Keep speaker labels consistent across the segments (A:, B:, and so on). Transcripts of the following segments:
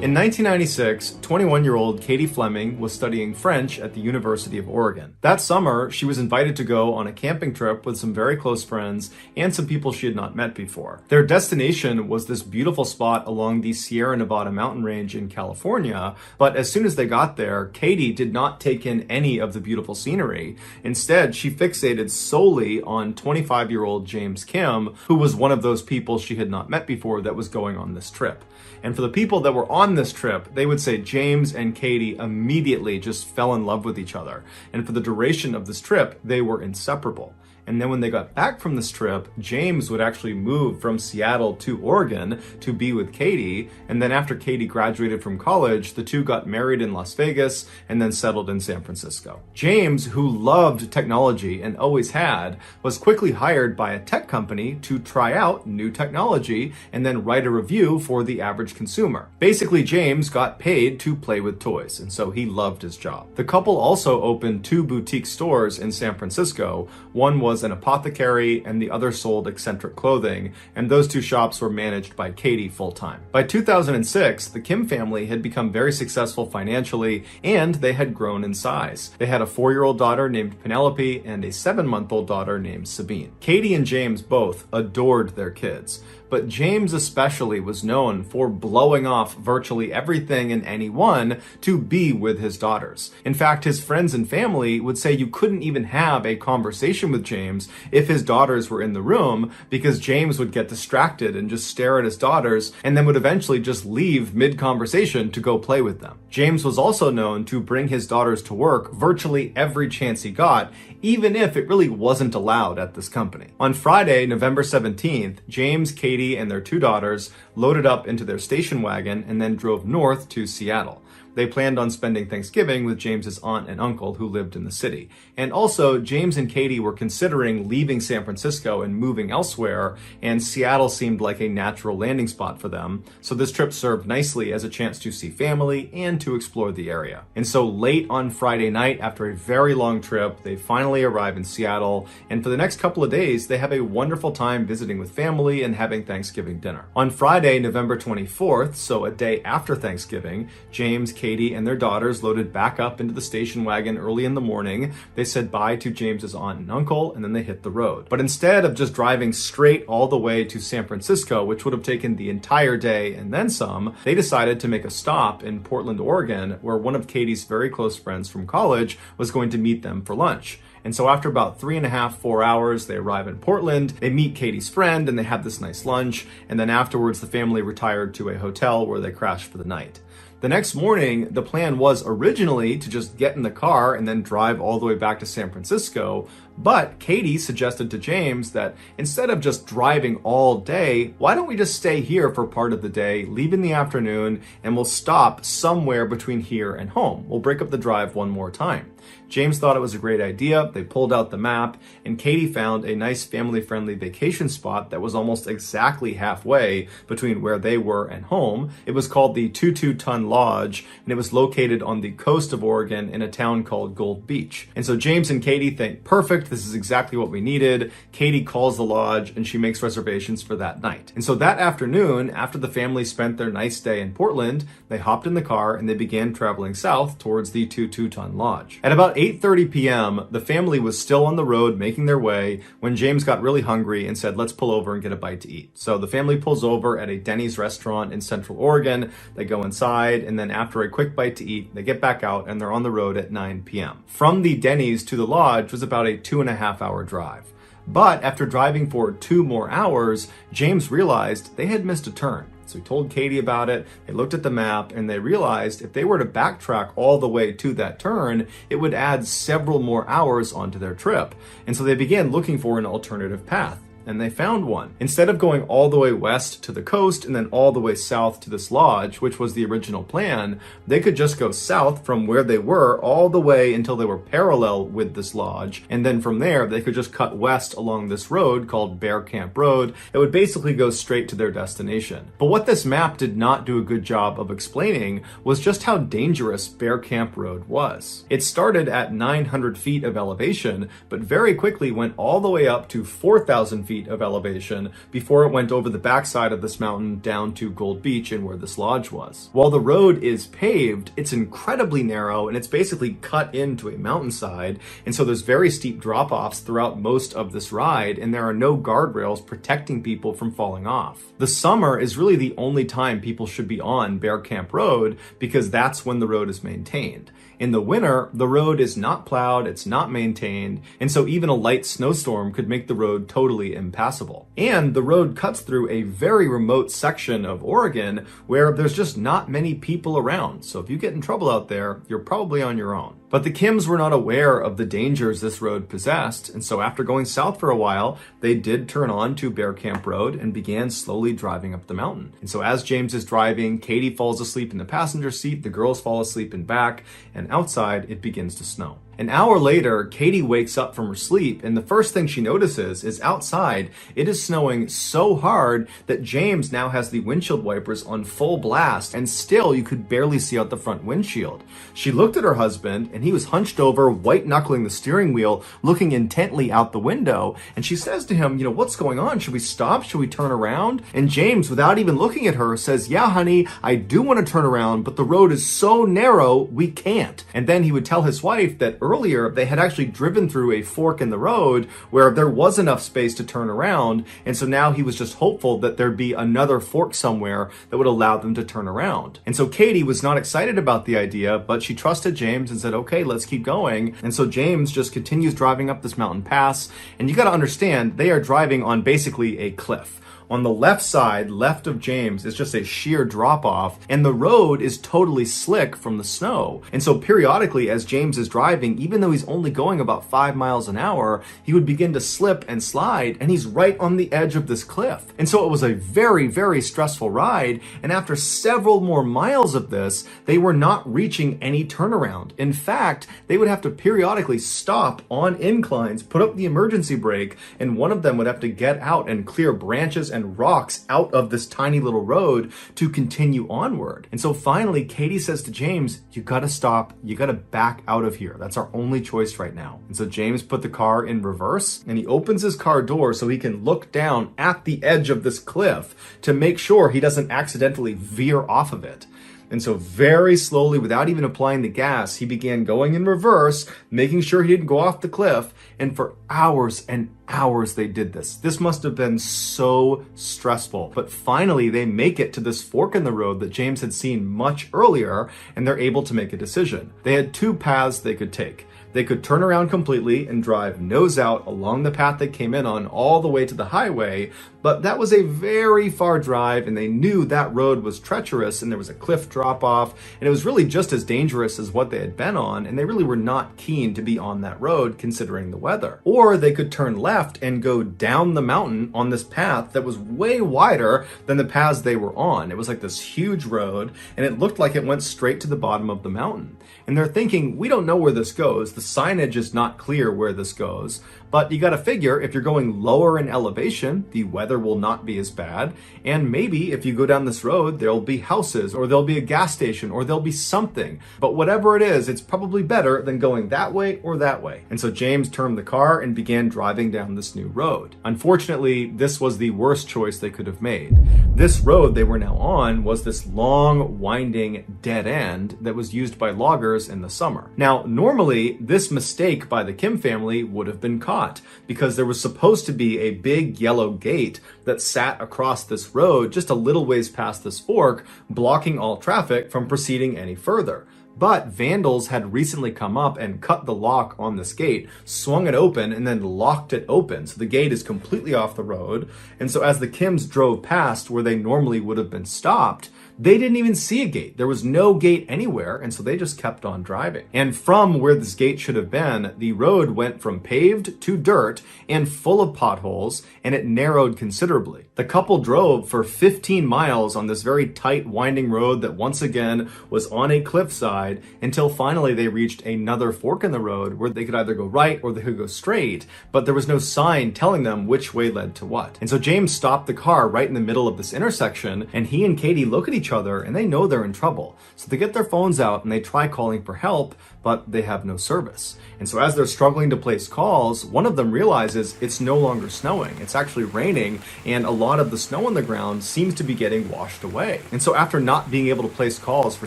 A: In 1996, 21-year-old Katie Fleming was studying French at the University of Oregon. That summer, she was invited to go on a camping trip with some very close friends and some people she had not met before. Their destination was this beautiful spot along the Sierra Nevada mountain range in California, but as soon as they got there, Katie did not take in any of the beautiful scenery. Instead, she fixated solely on 25-year-old James Kim, who was one of those people she had not met before that was going on this trip. And for the people that were on this trip, they would say James and Katie immediately just fell in love with each other. And for the duration of this trip, they were inseparable. And then when they got back from this trip, James would actually move from Seattle to Oregon to be with Katie. And then after Katie graduated from college, the two got married in Las Vegas and then settled in San Francisco. James, who loved technology and always had, was quickly hired by a tech company to try out new technology and then write a review for the average consumer. Basically, James got paid to play with toys, and so he loved his job. The couple also opened 2 boutique stores in San Francisco. One was an apothecary and the other sold eccentric clothing, and those 2 shops were managed by Katie full-time. By 2006, the Kim family had become very successful financially and they had grown in size. They had a 4-year-old daughter named Penelope and a 7-month-old daughter named Sabine. Katie and James both adored their kids, but James especially was known for blowing off virtually everything and anyone to be with his daughters. In fact, his friends and family would say you couldn't even have a conversation with James if his daughters were in the room, because James would get distracted and just stare at his daughters and then would eventually just leave mid-conversation to go play with them. James was also known to bring his daughters to work virtually every chance he got, even if it really wasn't allowed at this company. On Friday, November 17th, James, Katie, and their 2 daughters loaded up into their station wagon and then drove north to Seattle. They planned on spending Thanksgiving with James's aunt and uncle who lived in the city. And also, James and Katie were considering leaving San Francisco and moving elsewhere, and Seattle seemed like a natural landing spot for them. So this trip served nicely as a chance to see family and to explore the area. And so late on Friday night, after a very long trip, they finally arrive in Seattle, and for the next couple of days, they have a wonderful time visiting with family and having Thanksgiving dinner. On Friday, November 24th, so a day after Thanksgiving, James, Katie, and their daughters loaded back up into the station wagon early in the morning. They said bye to James's aunt and uncle, and then they hit the road. But instead of just driving straight all the way to San Francisco, which would have taken the entire day and then some, they decided to make a stop in Portland, Oregon, where one of Katie's very close friends from college was going to meet them for lunch. And so after about 3.5, 4 hours, they arrive in Portland, they meet Katie's friend, and they have this nice lunch. And then afterwards, the family retired to a hotel where they crashed for the night. The next morning, the plan was originally to just get in the car and then drive all the way back to San Francisco. But Katie suggested to James that instead of just driving all day, why don't we just stay here for part of the day, leave in the afternoon, and we'll stop somewhere between here and home. We'll break up the drive one more time. James thought it was a great idea. They pulled out the map, and Katie found a nice family-friendly vacation spot that was almost exactly halfway between where they were and home. It was called the 22-Ton Lodge, and it was located on the coast of Oregon in a town called Gold Beach. And so James and Katie think, perfect, this is exactly what we needed. Katie calls the lodge, and she makes reservations for that night. And so that afternoon, after the family spent their nice day in Portland, they hopped in the car and they began traveling south towards the 22-Ton Lodge. At about 8:30 p.m., the family was still on the road making their way when James got really hungry and said, let's pull over and get a bite to eat. So the family pulls over at a Denny's restaurant in Central Oregon. They go inside, and then after a quick bite to eat, they get back out and they're on the road at 9 p.m. From the Denny's to the lodge was about a 2.5-hour drive. But after driving for 2 more hours, James realized they had missed a turn. So he told Katie about it, they looked at the map, and they realized if they were to backtrack all the way to that turn, it would add several more hours onto their trip. And so they began looking for an alternative path. And they found one. Instead of going all the way west to the coast and then all the way south to this lodge, which was the original plan, they could just go south from where they were all the way until they were parallel with this lodge. And then from there, they could just cut west along this road called Bear Camp Road that would basically go straight to their destination. But what this map did not do a good job of explaining was just how dangerous Bear Camp Road was. It started at 900 feet of elevation, but very quickly went all the way up to 4,000 feet feet of elevation before it went over the backside of this mountain down to Gold Beach and where this lodge was. While the road is paved, it's incredibly narrow and it's basically cut into a mountainside, and so there's very steep drop-offs throughout most of this ride, and there are no guardrails protecting people from falling off. The summer is really the only time people should be on Bear Camp Road because that's when the road is maintained. In the winter, the road is not plowed, it's not maintained, and so even a light snowstorm could make the road totally impassable. And the road cuts through a very remote section of Oregon where there's just not many people around. So if you get in trouble out there, you're probably on your own. But the Kims were not aware of the dangers this road possessed, and so after going south for a while, they did turn on to Bear Camp Road and began slowly driving up the mountain. And so as James is driving, Katie falls asleep in the passenger seat, the girls fall asleep in back, and outside it begins to snow. An hour later, Katie wakes up from her sleep, and the first thing she notices is outside, it is snowing so hard that James now has the windshield wipers on full blast, and still you could barely see out the front windshield. She looked at her husband, and he was hunched over, white-knuckling the steering wheel, looking intently out the window, and she says to him, what's going on? Should we stop? Should we turn around? And James, without even looking at her, says, yeah, honey, I do want to turn around, but the road is so narrow, we can't. And then he would tell his wife that earlier they had actually driven through a fork in the road where there was enough space to turn around, and so now he was just hopeful that there'd be another fork somewhere that would allow them to turn around. And so Katie was not excited about the idea, but she trusted James and said, okay, let's keep going. And so James just continues driving up this mountain pass, and you got to understand, they are driving on basically a cliff. On the left side, left of James, is just a sheer drop-off, and the road is totally slick from the snow. And so periodically, as James is driving, even though he's only going about 5 miles an hour, he would begin to slip and slide, and he's right on the edge of this cliff. And so it was a very, very stressful ride, and after several more miles of this, they were not reaching any turnaround. In fact, they would have to periodically stop on inclines, put up the emergency brake, and one of them would have to get out and clear branches and rocks out of this tiny little road to continue onward. And so finally, Katie says to James, you gotta stop, you gotta back out of here. That's our only choice right now. And so James put the car in reverse, and he opens his car door so he can look down at the edge of this cliff to make sure he doesn't accidentally veer off of it. And so very slowly, without even applying the gas, he began going in reverse, making sure he didn't go off the cliff. And for hours and hours they did this. This must have been so stressful. But finally, they make it to this fork in the road that James had seen much earlier, and they're able to make a decision. They had two paths they could take. They could turn around completely and drive nose out along the path they came in on all the way to the highway, but that was a very far drive, and they knew that road was treacherous and there was a cliff drop off, and it was really just as dangerous as what they had been on, and they really were not keen to be on that road considering the weather. Or they could turn left and go down the mountain on this path that was way wider than the paths they were on. It was like this huge road, and it looked like it went straight to the bottom of the mountain. And they're thinking, we don't know where this goes. The signage is not clear where this goes, but you got to figure if you're going lower in elevation, the weather will not be as bad. And maybe if you go down this road, there'll be houses, or there'll be a gas station, or there'll be something. But whatever it is, it's probably better than going that way or that way. And so James turned the car and began driving down this new road. Unfortunately, this was the worst choice they could have made. This road they were now on was this long, winding dead end that was used by loggers in the summer. Now, normally, this mistake by the Kim family would have been caught because there was supposed to be a big yellow gate that sat across this road just a little ways past this fork, blocking all traffic from proceeding any further. But vandals had recently come up and cut the lock on this gate, swung it open, and then locked it open. So the gate is completely off the road. And so as the Kims drove past where they normally would have been stopped, they didn't even see a gate. There was no gate anywhere, and so they just kept on driving. And from where this gate should have been, the road went from paved to dirt and full of potholes, and it narrowed considerably. The couple drove for 15 miles on this very tight, winding road that once again was on a cliffside until finally they reached another fork in the road where they could either go right or they could go straight, but there was no sign telling them which way led to what. And so James stopped the car right in the middle of this intersection, and he and Katie look at each each other and they know they're in trouble. So they get their phones out and they try calling for help, but they have no service. And so as they're struggling to place calls, one of them realizes it's no longer snowing. It's actually raining, and a lot of the snow on the ground seems to be getting washed away. And so after not being able to place calls for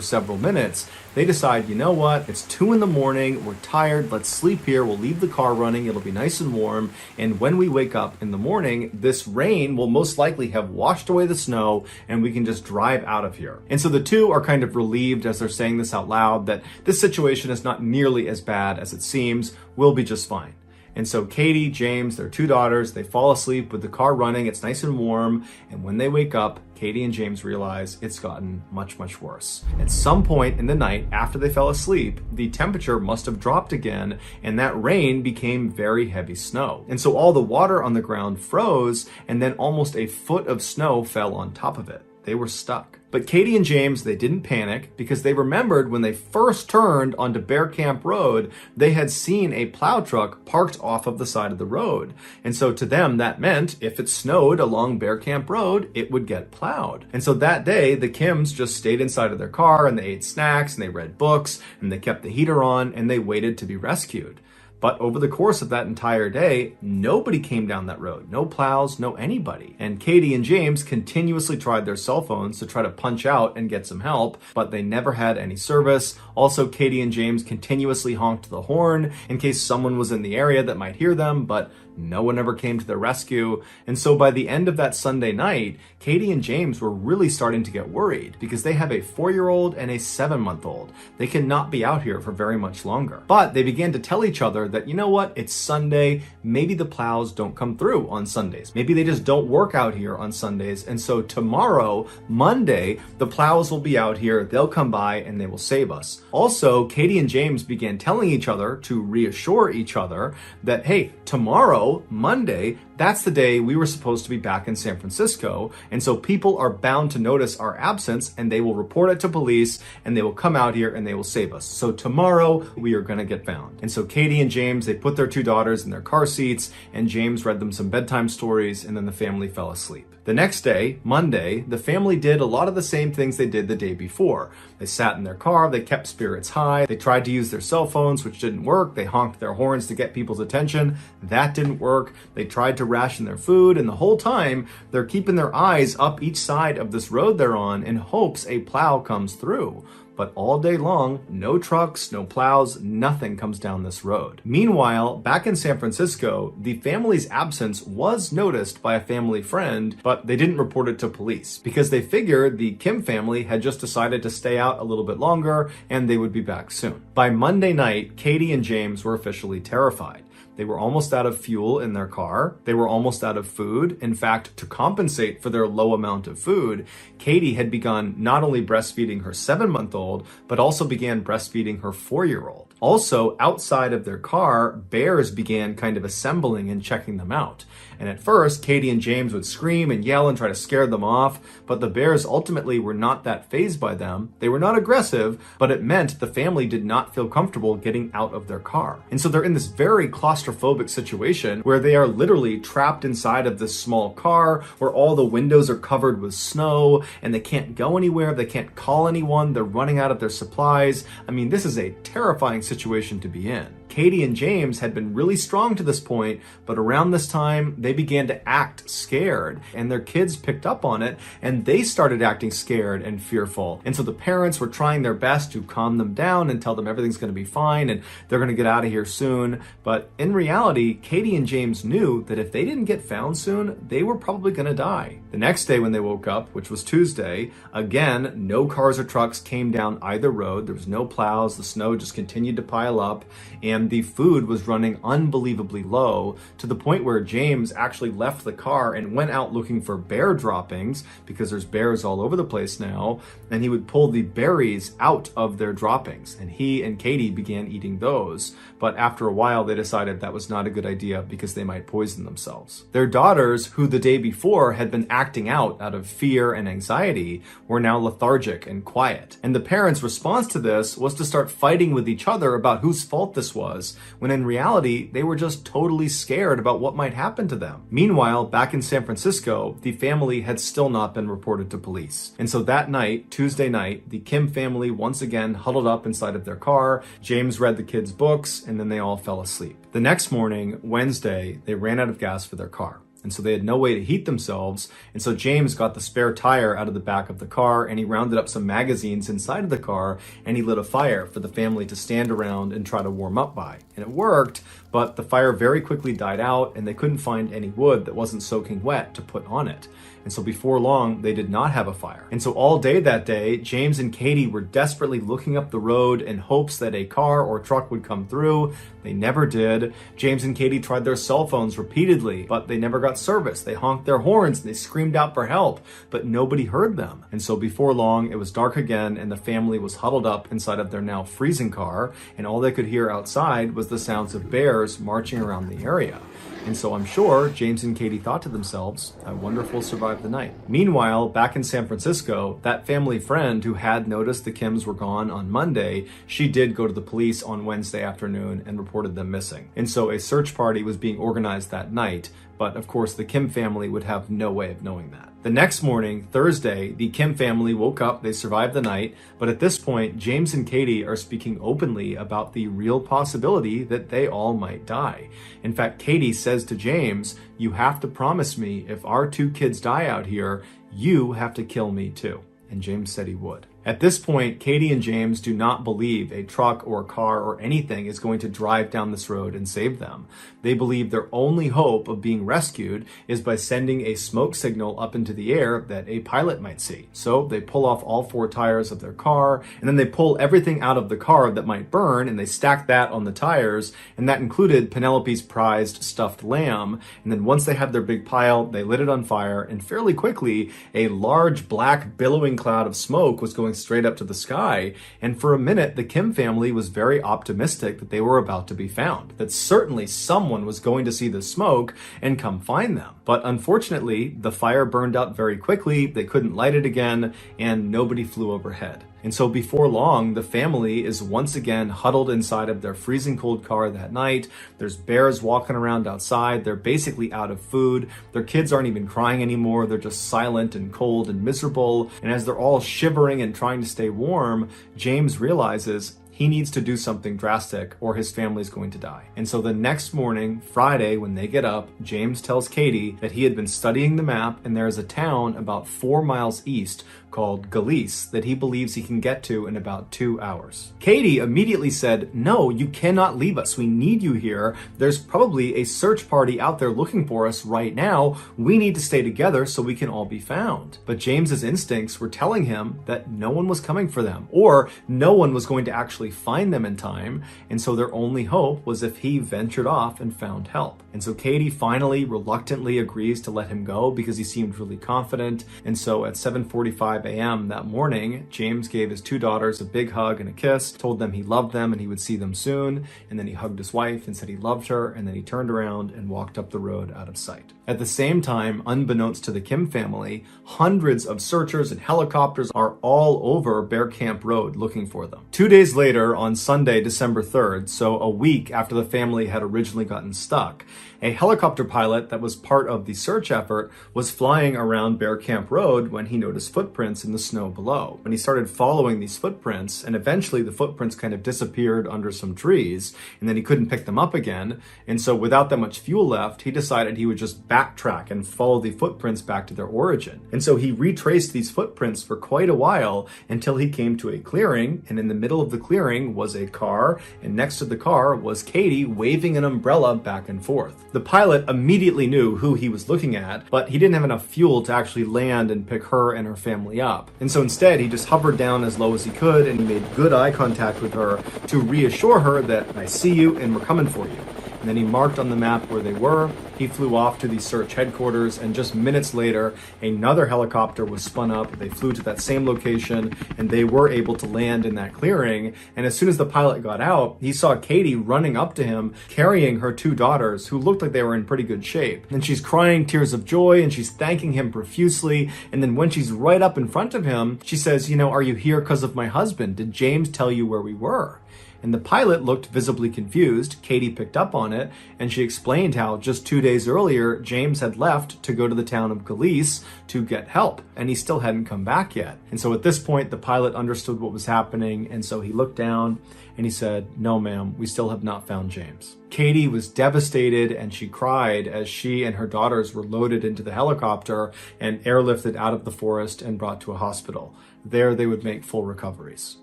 A: several minutes, they decide, you know what, it's 2 a.m, we're tired, let's sleep here, we'll leave the car running, it'll be nice and warm, and when we wake up in the morning, this rain will most likely have washed away the snow and we can just drive out of here. And so the two are kind of relieved as they're saying this out loud that this situation is not nearly as bad as it seems, we'll be just fine. And so Katie, James, their 2 daughters, they fall asleep with the car running, it's nice and warm, and when they wake up, Katie and James realize it's gotten much, much worse. At some point in the night after they fell asleep, the temperature must have dropped again, and that rain became very heavy snow. And so all the water on the ground froze, and then almost a foot of snow fell on top of it. They were stuck. But Katie and James, they didn't panic because they remembered when they first turned onto Bear Camp Road, they had seen a plow truck parked off of the side of the road. And so to them, that meant if it snowed along Bear Camp Road, it would get plowed. And so that day, the Kims just stayed inside of their car and they ate snacks and they read books and they kept the heater on and they waited to be rescued. But over the course of that entire day, nobody came down that road. No plows, no anybody. And Katie and James continuously tried their cell phones to try to punch out and get some help, but they never had any service. Also, Katie and James continuously honked the horn in case someone was in the area that might hear them, but no one ever came to their rescue. And so by the end of that Sunday night, Katie and James were really starting to get worried because they have a 4-year-old and a 7-month-old. They cannot be out here for very much longer. But they began to tell each other that, you know what, it's Sunday, maybe the plows don't come through on Sundays. Maybe they just don't work out here on Sundays. And so tomorrow, Monday, the plows will be out here, they'll come by and they will save us. Also, Katie and James began telling each other to reassure each other that, hey, tomorrow, Monday, that's the day we were supposed to be back in San Francisco. And so people are bound to notice our absence and they will report it to police and they will come out here and they will save us. So tomorrow we are going to get found. And so Katie and James, they put their 2 daughters in their car seats and James read them some bedtime stories and then the family fell asleep. The next day, Monday, the family did a lot of the same things they did the day before. They sat in their car, they kept spirits high, they tried to use their cell phones, which didn't work. They honked their horns to get people's attention. That didn't work. They tried to ration their food, and the whole time, they're keeping their eyes up each side of this road they're on in hopes a plow comes through. But all day long, no trucks, no plows, nothing comes down this road. Meanwhile, back in San Francisco, the family's absence was noticed by a family friend, but they didn't report it to police because they figured the Kim family had just decided to stay out a little bit longer and they would be back soon. By Monday night, Katie and James were officially terrified. They were almost out of fuel in their car. They were almost out of food. In fact, to compensate for their low amount of food, Katie had begun not only breastfeeding her 7-month-old, but also began breastfeeding her 4-year-old. Also, outside of their car, bears began kind of assembling and checking them out. And at first, Katie and James would scream and yell and try to scare them off, but the bears ultimately were not that fazed by them. They were not aggressive, but it meant the family did not feel comfortable getting out of their car. And so they're in this very claustrophobic situation where they are literally trapped inside of this small car where all the windows are covered with snow and they can't go anywhere, they can't call anyone, they're running out of their supplies. I mean, this is a terrifying situation to be in. Katie and James had been really strong to this point, but around this time, they began to act scared, and their kids picked up on it, and they started acting scared and fearful. And so the parents were trying their best to calm them down and tell them everything's going to be fine and they're going to get out of here soon. But in reality, Katie and James knew that if they didn't get found soon, they were probably going to die. The next day when they woke up, which was Tuesday, again, no cars or trucks came down either road. There was no plows. The snow just continued to pile up, and the food was running unbelievably low to the point where James actually left the car and went out looking for bear droppings because there's bears all over the place now, and he would pull the berries out of their droppings, and he and Katie began eating those. But after a while, they decided that was not a good idea because they might poison themselves. Their daughters, who the day before had been acting out of fear and anxiety, were now lethargic and quiet. And the parents' response to this was to start fighting with each other about whose fault this was was, when in reality, they were just totally scared about what might happen to them. Meanwhile, back in San Francisco, the family had still not been reported to police. And so that night, Tuesday night, the Kim family once again huddled up inside of their car. James read the kids' books, and then they all fell asleep. The next morning, Wednesday, they ran out of gas for their car. And so they had no way to heat themselves. And so James got the spare tire out of the back of the car, and he rounded up some magazines inside of the car, and he lit a fire for the family to stand around and try to warm up by. And it worked, but the fire very quickly died out, and they couldn't find any wood that wasn't soaking wet to put on it. And so before long, they did not have a fire. And so all day that day, James and Katie were desperately looking up the road in hopes that a car or truck would come through. They never did. James and Katie tried their cell phones repeatedly, but they never got service. They honked their horns and they screamed out for help, but nobody heard them. And so before long, it was dark again, and the family was huddled up inside of their now freezing car, and all they could hear outside was the sounds of bears marching around the area. And so I'm sure James and Katie thought to themselves, I wonder if we'll survive the night. Meanwhile, back in San Francisco, that family friend who had noticed the Kims were gone on Monday, she did go to the police on Wednesday afternoon and reported them missing. And so a search party was being organized that night, but of course the Kim family would have no way of knowing that. The next morning, Thursday, the Kim family woke up, they survived the night, but at this point, James and Katie are speaking openly about the real possibility that they all might die. In fact, Katie says to James, you have to promise me if our two kids die out here, you have to kill me too. And James said he would. At this point, Katie and James do not believe a truck or a car or anything is going to drive down this road and save them. They believe their only hope of being rescued is by sending a smoke signal up into the air that a pilot might see. So they pull off all four tires of their car, and then they pull everything out of the car that might burn, and they stack that on the tires, and that included Penelope's prized stuffed lamb. And then once they had their big pile, they lit it on fire, and fairly quickly, a large black billowing cloud of smoke was going straight up to the sky, and for a minute the Kim family was very optimistic that they were about to be found, that certainly someone was going to see the smoke and come find them. But unfortunately, the fire burned out very quickly, they couldn't light it again, and nobody flew overhead. And so before long, the family is once again huddled inside of their freezing cold car that night. There's bears walking around outside. They're basically out of food. Their kids aren't even crying anymore. They're just silent and cold and miserable. And as they're all shivering and trying to stay warm, James realizes he needs to do something drastic or his family's going to die. And so the next morning, Friday, when they get up, James tells Katie that he had been studying the map and there is a town about 4 miles east called Galice that he believes he can get to in about 2 hours. Katie immediately said, no, you cannot leave us. We need you here. There's probably a search party out there looking for us right now. We need to stay together so we can all be found. But James's instincts were telling him that no one was coming for them, or no one was going to actually find them in time. And so their only hope was if he ventured off and found help. And so Katie finally reluctantly agrees to let him go because he seemed really confident. And so at 7:45 a.m. that morning, James gave his two daughters a big hug and a kiss, told them he loved them and he would see them soon, and then he hugged his wife and said he loved her, and then he turned around and walked up the road out of sight. At the same time, unbeknownst to the Kim family, hundreds of searchers and helicopters are all over Bear Camp Road looking for them. 2 days later, on Sunday, December 3rd, so a week after the family had originally gotten stuck, a helicopter pilot that was part of the search effort was flying around Bear Camp Road when he noticed footprints in the snow below. When he started following these footprints, and eventually the footprints kind of disappeared under some trees, and then he couldn't pick them up again, and so without that much fuel left, he decided he would just backtrack and follow the footprints back to their origin. And so he retraced these footprints for quite a while until he came to a clearing, and in the middle of the clearing was a car, and next to the car was Katie waving an umbrella back and forth. The pilot immediately knew who he was looking at, but he didn't have enough fuel to actually land and pick her and her family up. And so instead, he just hovered down as low as he could, and he made good eye contact with her to reassure her that I see you and we're coming for you. And then he marked on the map where they were. He flew off to the search headquarters, and just minutes later, another helicopter was spun up. They flew to that same location, and they were able to land in that clearing. And as soon as the pilot got out, he saw Katie running up to him, carrying her two daughters, who looked like they were in pretty good shape. And she's crying tears of joy, and she's thanking him profusely. And then when she's right up in front of him, she says, are you here because of my husband? Did James tell you where we were? And the pilot looked visibly confused. Katie picked up on it, and she explained how just 2 days earlier, James had left to go to the town of Galice to get help, and he still hadn't come back yet. And so at this point, the pilot understood what was happening, and so he looked down and he said, "No, ma'am, we still have not found James." Katie was devastated, and she cried as she and her daughters were loaded into the helicopter and airlifted out of the forest and brought to a hospital. There they would make full recoveries.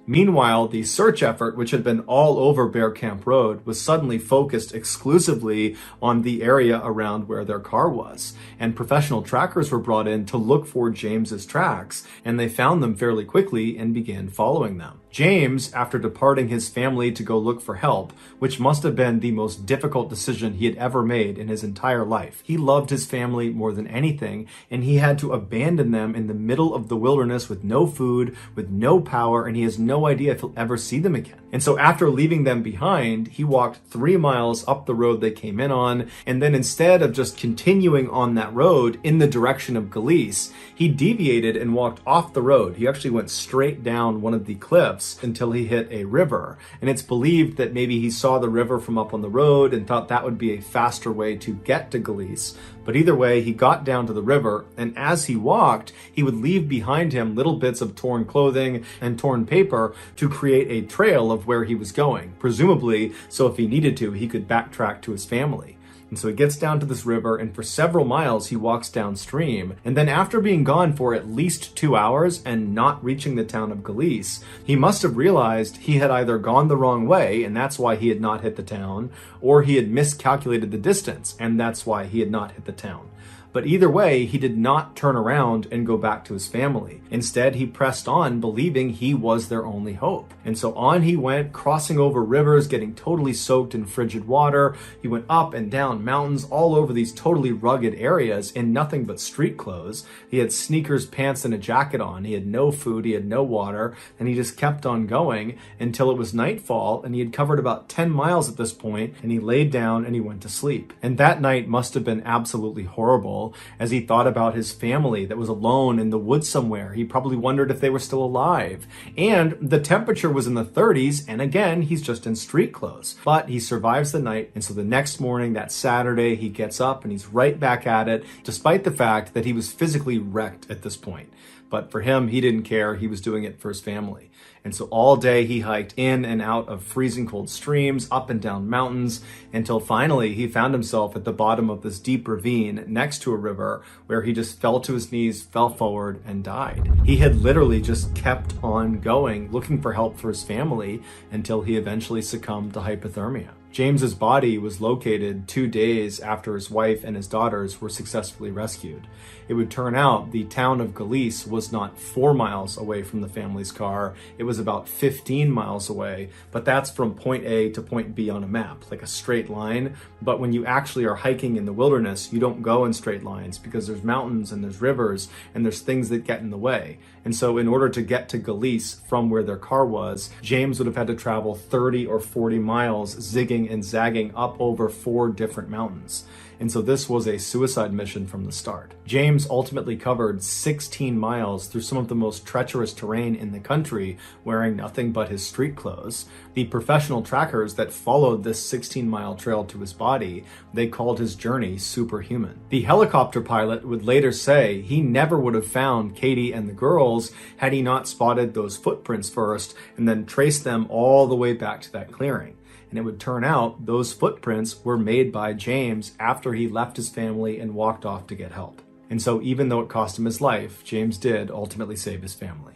A: Meanwhile, the search effort, which had been all over Bear Camp Road, was suddenly focused exclusively on the area around where their car was. And professional trackers were brought in to look for James's tracks, and they found them fairly quickly and began following them. James, after departing his family to go look for help, which must have been the most difficult decision he had ever made in his entire life. He loved his family more than anything, and he had to abandon them in the middle of the wilderness with no food, with no power, and he has no idea if he'll ever see them again. And so after leaving them behind, he walked 3 miles up the road they came in on, and then instead of just continuing on that road in the direction of Galice, he deviated and walked off the road. He actually went straight down one of the cliffs until he hit a river. And it's believed that maybe he saw the river from up on the road and thought that would be a faster way to get to Galice. But either way, he got down to the river, and as he walked, he would leave behind him little bits of torn clothing and torn paper to create a trail of where he was going, presumably so if he needed to, he could backtrack to his family. And so he gets down to this river, and for several miles he walks downstream. And then after being gone for at least 2 hours and not reaching the town of Galice, he must have realized he had either gone the wrong way, and that's why he had not hit the town, or he had miscalculated the distance, and that's why he had not hit the town. But either way, he did not turn around and go back to his family. Instead, he pressed on, believing he was their only hope. And so on he went, crossing over rivers, getting totally soaked in frigid water. He went up and down mountains all over these totally rugged areas in nothing but street clothes. He had sneakers, pants, and a jacket on. He had no food, he had no water, and he just kept on going until it was nightfall, and he had covered about 10 miles at this point, and he laid down and he went to sleep. And that night must have been absolutely horrible as he thought about his family that was alone in the woods somewhere. He probably wondered if they were still alive. And the temperature was in the 30s, and again, he's just in street clothes. But he survives the night, and so the next morning, that Saturday, he gets up and he's right back at it, despite the fact that he was physically wrecked at this point. But for him, he didn't care. He was doing it for his family. And so all day he hiked in and out of freezing cold streams, up and down mountains, until finally he found himself at the bottom of this deep ravine next to a river where he just fell to his knees, fell forward, and died. He had literally just kept on going, looking for help for his family until he eventually succumbed to hypothermia. James's body was located 2 days after his wife and his daughters were successfully rescued. It would turn out the town of Galice was not 4 miles away from the family's car. It was about 15 miles away, but that's from point A to point B on a map, like a straight line. But when you actually are hiking in the wilderness, you don't go in straight lines because there's mountains and there's rivers and there's things that get in the way. And so in order to get to Galice from where their car was, James would have had to travel 30 or 40 miles, zigging and zagging up over 4 different mountains. And so this was a suicide mission from the start. James ultimately covered 16 miles through some of the most treacherous terrain in the country, wearing nothing but his street clothes. The professional trackers that followed this 16-mile trail to his body, they called his journey superhuman. The helicopter pilot would later say he never would have found Katie and the girls had he not spotted those footprints first and then traced them all the way back to that clearing. And it would turn out those footprints were made by James after he left his family and walked off to get help. And so even though it cost him his life, James did ultimately save his family.